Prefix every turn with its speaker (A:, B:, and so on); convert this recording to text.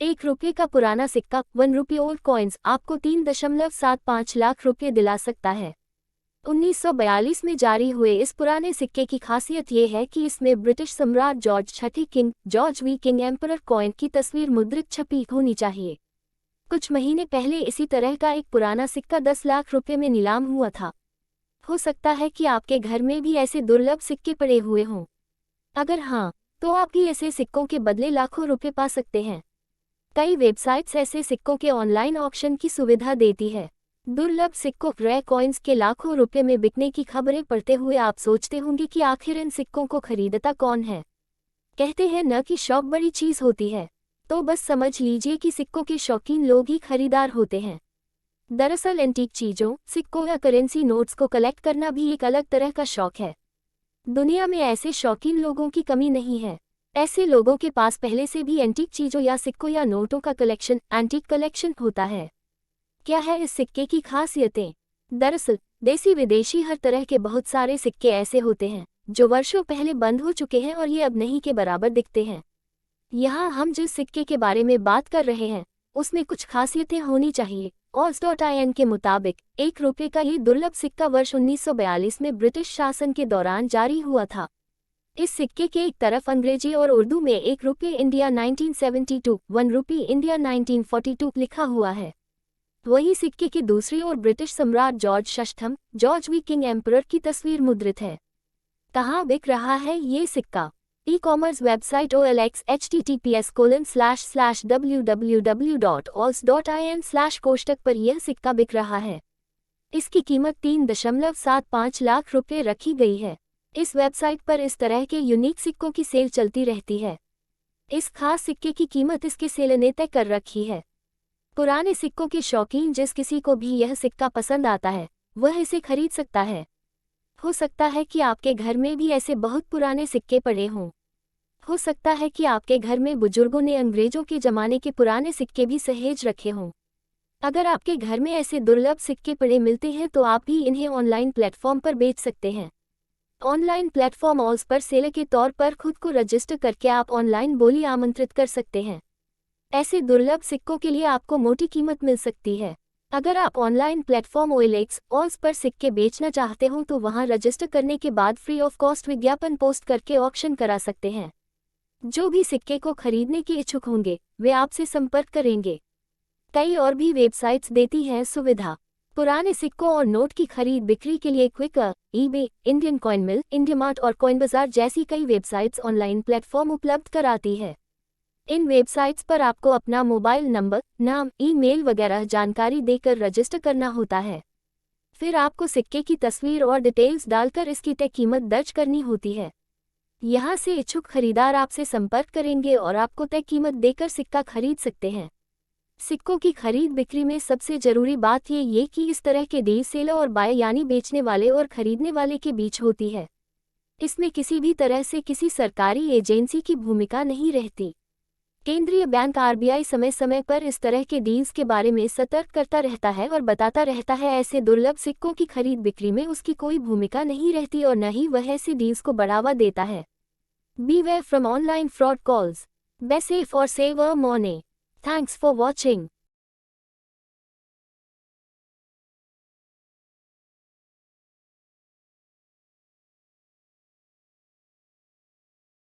A: 1 रुपये का पुराना सिक्का 1 रुपये ओल्ड कॉइन्स आपको 3.75 लाख रुपये दिला सकता है। 1942 में जारी हुए इस पुराने सिक्के की खासियत ये है कि इसमें ब्रिटिश सम्राट जॉर्ज छठे king George we king emperor coin की तस्वीर मुद्रित छपी होनी चाहिए। कुछ महीने पहले इसी तरह का एक पुराना सिक्का 10 लाख रुपये में नीलाम हुआ था। हो सकता है कि आपके घर में भी ऐसे दुर्लभ सिक्के पड़े हुए हों। अगर हाँ, तो आप भी ऐसे सिक्कों के बदले लाखों रुपए पा सकते हैं। कई वेबसाइट्स ऐसे सिक्कों के ऑनलाइन ऑक्शन की सुविधा देती है। दुर्लभ सिक्कों रेयर कॉइन्स के लाखों रुपए में बिकने की खबरें पढ़ते हुए आप सोचते होंगे कि आखिर इन सिक्कों को खरीदता कौन है। कहते हैं न कि शौक बड़ी चीज होती है, तो बस समझ लीजिए कि सिक्कों के शौकीन लोग ही खरीदार होते हैं। दरअसल एंटीक चीजों, सिक्कों या करेंसी नोट्स को कलेक्ट करना भी एक अलग तरह का शौक है। दुनिया में ऐसे शौकीन लोगों की कमी नहीं है। ऐसे लोगों के पास पहले से भी एंटीक चीजों या सिक्कों या नोटों का कलेक्शन एंटीक कलेक्शन होता है। क्या है इस सिक्के की खासियतें? दरअसल देसी विदेशी हर तरह के बहुत सारे सिक्के ऐसे होते हैं जो वर्षों पहले बंद हो चुके हैं और ये अब नहीं के बराबर दिखते हैं। यहाँ हम जिस सिक्के के बारे में बात कर रहे हैं उसमें कुछ खासियतें होनी चाहिए। Oz.in के मुताबिक 1 रुपये का ये दुर्लभ सिक्का वर्ष 1942 में ब्रिटिश शासन के दौरान जारी हुआ था। इस सिक्के के एक तरफ अंग्रेजी और उर्दू में 1 रुपये इंडिया 1972, 1 रुपये इंडिया 1942 लिखा हुआ है। वही सिक्के की दूसरी ओर ब्रिटिश सम्राट जॉर्ज छठम जॉर्ज वी किंग एम्परर की तस्वीर मुद्रित है। कहाँ बिक रहा है ये सिक्का? ई-कॉमर्स वेबसाइट OLX https://www.oz.in/ पर यह सिक्का बिक रहा है। इसकी कीमत 3.75 लाख रुपये रखी गई है। इस वेबसाइट पर इस तरह के यूनिक सिक्कों की सेल चलती रहती है। इस खास सिक्के की कीमत इसके सेल ने तय कर रखी है। पुराने सिक्कों के शौकीन जिस किसी को भी यह सिक्का पसंद आता है वह इसे खरीद सकता है। हो सकता है कि आपके घर में भी ऐसे बहुत पुराने सिक्के पड़े हों। हो सकता है कि आपके घर में बुजुर्गों ने अंग्रेजों के ज़माने के पुराने सिक्के भी सहेज रखे हों। अगर आपके घर में ऐसे दुर्लभ सिक्के पड़े मिलते हैं तो आप भी इन्हें ऑनलाइन प्लेटफॉर्म पर बेच सकते हैं। ऑनलाइन प्लेटफॉर्म ओज पर सेलर के तौर पर खुद को रजिस्टर करके आप ऑनलाइन बोली आमंत्रित कर सकते हैं। ऐसे दुर्लभ सिक्कों के लिए आपको मोटी कीमत मिल सकती है। अगर आप ऑनलाइन प्लेटफॉर्म OLX ओज पर सिक्के बेचना चाहते हो तो वहां रजिस्टर करने के बाद फ्री ऑफ कॉस्ट विज्ञापन पोस्ट करके ऑक्शन करा सकते हैं। जो भी सिक्के को खरीदने के इच्छुक होंगे वे आपसे संपर्क करेंगे। कई और भी वेबसाइट्स देती हैं सुविधा। पुराने सिक्कों और नोट की खरीद बिक्री के लिए क्विकर, eBay, इंडियन कॉइन मिल, इंडियामार्ट और कॉइन बाजार जैसी कई वेबसाइट्स ऑनलाइन प्लेटफॉर्म उपलब्ध कराती है। इन वेबसाइट्स पर आपको अपना मोबाइल नंबर, नाम, ईमेल वगैरह जानकारी देकर रजिस्टर करना होता है। फिर आपको सिक्के की तस्वीर और डिटेल्स डालकर इसकी तय कीमत दर्ज करनी होती है। यहाँ से इच्छुक खरीदार आपसे संपर्क करेंगे और आपको तय कीमत देकर सिक्का खरीद सकते हैं। सिक्कों की खरीद बिक्री में सबसे जरूरी बात ये कि इस तरह के डील सेलर और बाय यानी बेचने वाले और खरीदने वाले के बीच होती है। इसमें किसी भी तरह से किसी सरकारी एजेंसी की भूमिका नहीं रहती। केंद्रीय बैंक RBI समय समय पर इस तरह के डील्स के बारे में सतर्क करता रहता है और बताता रहता है ऐसे दुर्लभ सिक्कों की खरीद बिक्री में उसकी कोई भूमिका नहीं रहती और न ही वह ऐसी डील्स को बढ़ावा देता है। Beware from online fraud calls. Be safe or save a money. Thanks for watching.